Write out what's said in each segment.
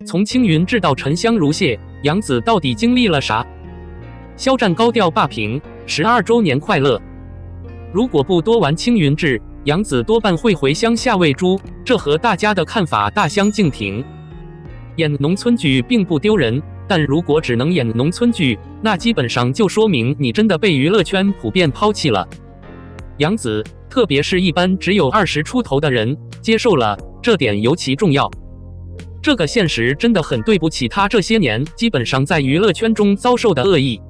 从青云志到沉香如屑，杨紫到底经历了啥？肖战高调霸屏，12周年快乐。如果不多玩青云志，杨紫多半会回乡下喂猪，这和大家的看法大相径庭。演农村剧并不丢人，但如果只能演农村剧，那基本上就说明你真的被娱乐圈普遍抛弃了。杨紫，特别是一般只有20出头的人，接受了，这点尤其重要。这个现实真的很对不起她这些年基本上在娱乐圈中遭受的恶意。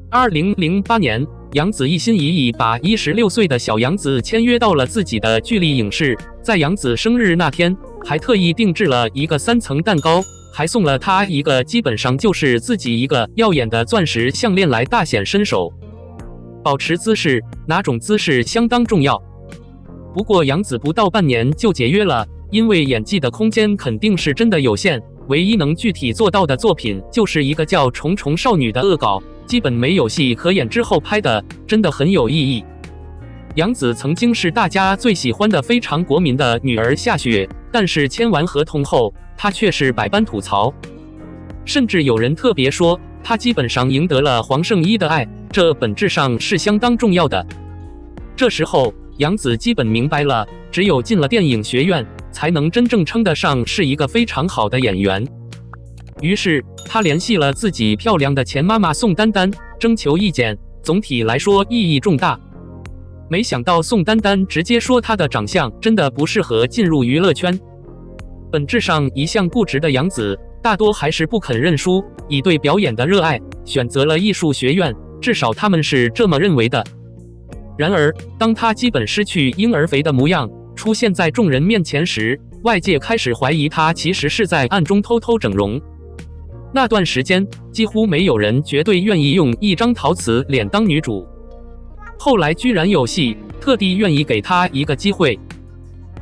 2008年，杨紫一心一意把16岁的小杨紫签约到了自己的巨力影视，在杨紫生日那天，还特意定制了一个3层蛋糕，还送了她一个基本上就是自己一个耀眼的钻石项链来大显身手。保持姿势，哪种姿势相当重要。不过杨紫不到半年就解约了，因为演技的空间肯定是真的有限，唯一能具体做到的作品就是一个叫《虫虫少女》的恶搞，基本没有戏可演，之后拍的真的很有意义。杨紫曾经是大家最喜欢的非常国民的女儿夏雪，但是签完合同后，她却是百般吐槽，甚至有人特别说她基本上赢得了黄圣依的爱，这本质上是相当重要的。这时候杨紫基本明白了，只有进了电影学院，才能真正称得上是一个非常好的演员。于是她联系了自己漂亮的前妈妈宋丹丹，征求意见，总体来说意义重大。没想到宋丹丹直接说她的长相真的不适合进入娱乐圈。本质上一向固执的杨紫，大多还是不肯认输，以对表演的热爱，选择了艺术学院，至少他们是这么认为的。然而，当她基本失去婴儿肥的模样，出现在众人面前时，外界开始怀疑她其实是在暗中偷偷整容。那段时间，几乎没有人绝对愿意用一张陶瓷脸当女主。后来居然有戏，特地愿意给她一个机会。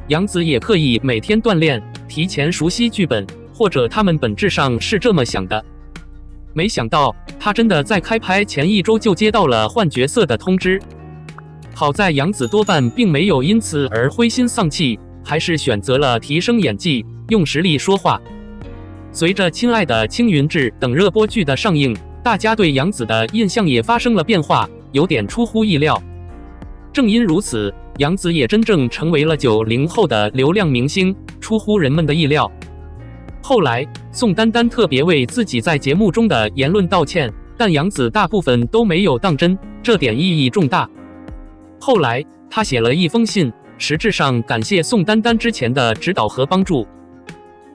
杨紫也刻意每天锻炼，提前熟悉剧本，或者他们本质上是这么想的。没想到，她真的在开拍前1周就接到了换角色的通知。好在杨紫多半并没有因此而灰心丧气，还是选择了提升演技，用实力说话。随着《亲爱的青云志》等热播剧的上映，大家对杨紫的印象也发生了变化，有点出乎意料。正因如此，杨紫也真正成为了90后的流量明星，出乎人们的意料。后来，宋丹丹特别为自己在节目中的言论道歉，但杨紫大部分都没有当真，这点意义重大。后来，她写了一封信，实质上感谢宋丹丹之前的指导和帮助。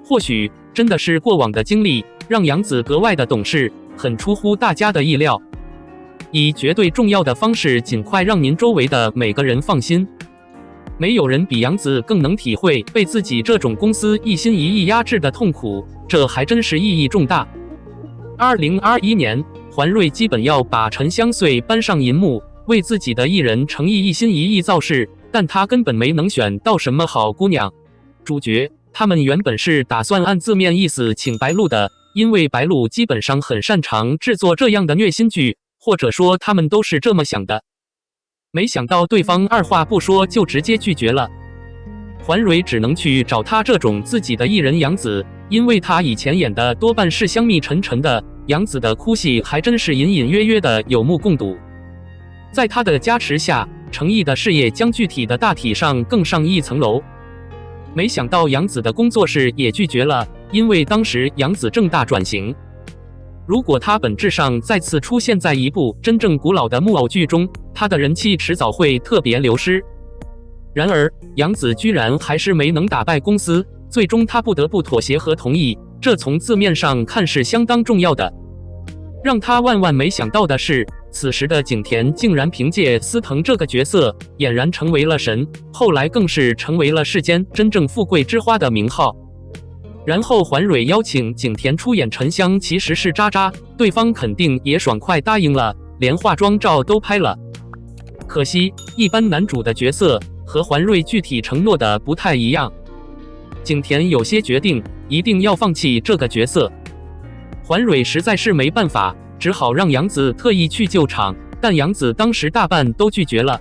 或许真的是过往的经历让杨紫格外的懂事，很出乎大家的意料。以绝对重要的方式尽快让您周围的每个人放心。没有人比杨紫更能体会被自己这种公司一心一意压制的痛苦，这还真是意义重大。2021年，环瑞基本要把陈香穗搬上银幕，为自己的艺人程毅一心一意造势，但他根本没能选到什么好姑娘。主角他们原本是打算按字面意思请白鹿的，因为白鹿基本上很擅长制作这样的虐心剧，或者说他们都是这么想的。没想到对方二话不说就直接拒绝了，环蕊只能去找他这种自己的艺人杨紫，因为他以前演的多半是香蜜沉沉的，杨紫的哭戏还真是隐隐约约的有目共睹。在他的加持下，程毅的事业将具体的大体上更上一层楼。没想到杨紫的工作室也拒绝了，因为当时杨紫正大转型。如果她本质上再次出现在一部真正古老的木偶剧中，她的人气迟早会特别流失。然而，杨紫居然还是没能打败公司，最终她不得不妥协和同意，这从字面上看是相当重要的。让她万万没想到的是，此时的景甜竟然凭借司藤这个角色，俨然成为了神，后来更是成为了世间真正富贵之花的名号。然后环蕊邀请景甜出演沉香，其实是渣渣，对方肯定也爽快答应了，连化妆照都拍了。可惜，一般男主的角色和环蕊具体承诺的不太一样，景甜有些决定一定要放弃这个角色。环蕊实在是没办法，只好让杨紫特意去救场，但杨紫当时大半都拒绝了。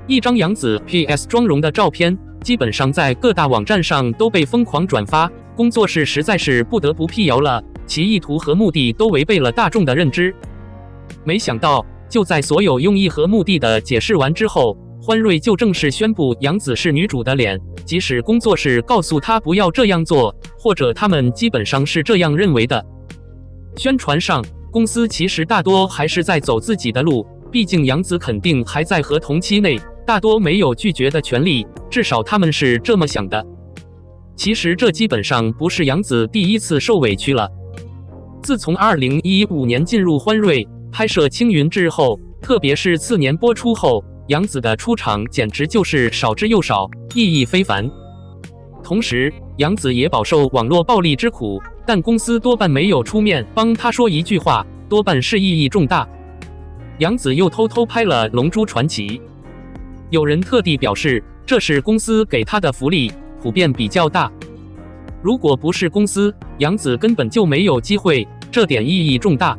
一张杨紫 PS 妆容的照片，基本上在各大网站上都被疯狂转发，工作室实在是不得不辟谣了，其意图和目的都违背了大众的认知。没想到，就在所有用意和目的的解释完之后，欢瑞就正式宣布杨紫是女主的脸，即使工作室告诉他不要这样做，或者他们基本上是这样认为的。宣传上，公司其实大多还是在走自己的路，毕竟杨紫肯定还在合同期内，大多没有拒绝的权利，至少他们是这么想的。其实这基本上不是杨紫第一次受委屈了。自从2015年进入欢瑞拍摄《青云志》后，特别是次年播出后，杨紫的出场简直就是少之又少，意义非凡。同时，杨紫也饱受网络暴力之苦，但公司多半没有出面帮她说一句话，多半是意义重大。杨紫又偷偷拍了《龙珠传奇》，有人特地表示，这是公司给她的福利，普遍比较大。如果不是公司，杨紫根本就没有机会，这点意义重大。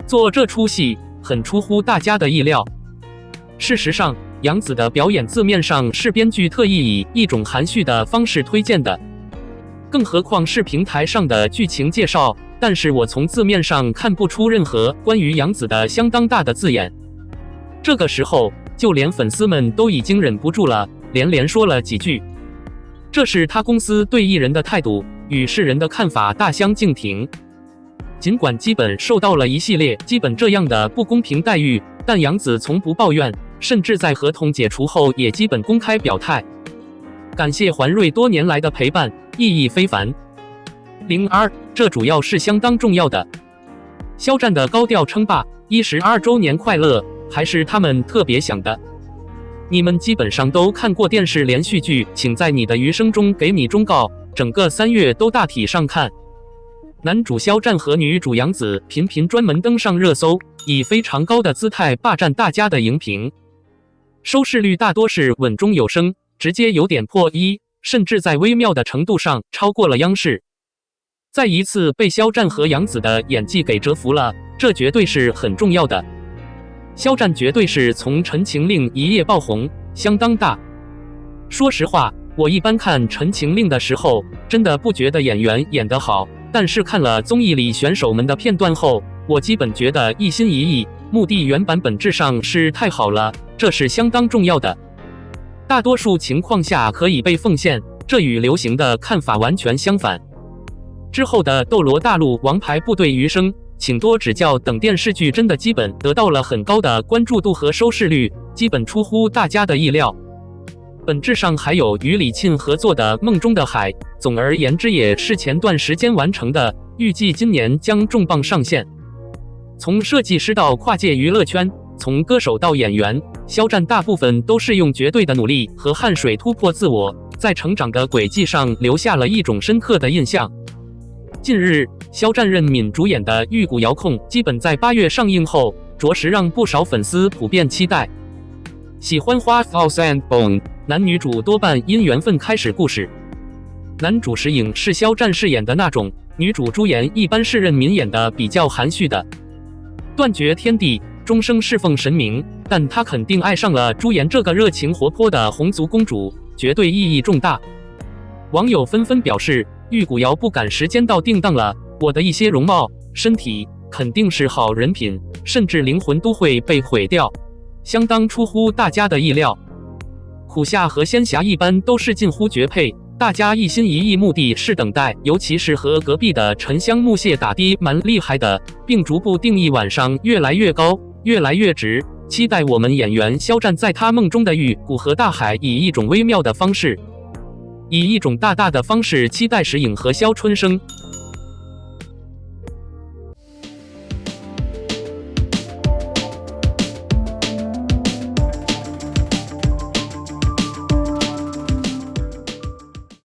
做这出戏很出乎大家的意料。事实上，杨紫的表演字面上是编剧特意以一种含蓄的方式推荐的，更何况是平台上的剧情介绍，但是我从字面上看不出任何关于杨紫的相当大的字眼。这个时候，就连粉丝们都已经忍不住了，连连说了几句。这是他公司对艺人的态度，与世人的看法大相径庭。尽管基本受到了一系列基本这样的不公平待遇，但杨紫从不抱怨，甚至在合同解除后也基本公开表态，感谢环瑞多年来的陪伴，意义非凡。02，这主要是相当重要的。肖战的高调称霸12周年快乐，还是他们特别想的。你们基本上都看过电视连续剧，请在你的余生中给你忠告，整个3月都大体上看。男主肖战和女主杨紫频频专门登上热搜，以非常高的姿态霸占大家的荧屏，收视率大多是稳中有升，直接有点破1，甚至在微妙的程度上超过了央视。再一次被肖战和杨紫的演技给折服了，这绝对是很重要的。肖战绝对是从《陈情令》一夜爆红，相当大。说实话，我一般看《陈情令》的时候，真的不觉得演员演得好，但是看了综艺里选手们的片段后，我基本觉得一心一意，目的原版本质上是太好了，这是相当重要的。大多数情况下可以被奉献，这与流行的看法完全相反。之后的《斗罗大陆》《王牌部队》《余生》请多指教等电视剧真的基本得到了很高的关注度和收视率，基本出乎大家的意料。本质上还有与李沁合作的《梦中的海》，总而言之也是前段时间完成的，预计今年将重磅上线。从设计师到跨界娱乐圈，从歌手到演员，肖战大部分都是用绝对的努力和汗水突破自我，在成长的轨迹上留下了一种深刻的印象。近日，肖战任敏主演的《玉骨遥控》基本在8月上映后，着实让不少粉丝普遍期待。喜欢花 House and Bone， 男女主多半因缘分开始故事。男主石颖是肖战饰演的那种，女主朱颜一般是任敏演的比较含蓄的。断绝天地，终生侍奉神明，但他肯定爱上了朱颜这个热情活泼的红族公主，绝对意义重大。网友纷纷表示，玉骨遥不赶时间到定档了，我的一些容貌、身体肯定是好人品，甚至灵魂都会被毁掉，相当出乎大家的意料。苦夏和仙侠一般都是近乎绝配，大家一心一意，目的是等待，尤其是和隔壁的沉香木屑打的蛮厉害的，并逐步定义晚上越来越高，越来越直。期待我们演员肖战在他梦中的玉骨和大海，以一种微妙的方式，以一种大大的方式期待石颖和肖春生。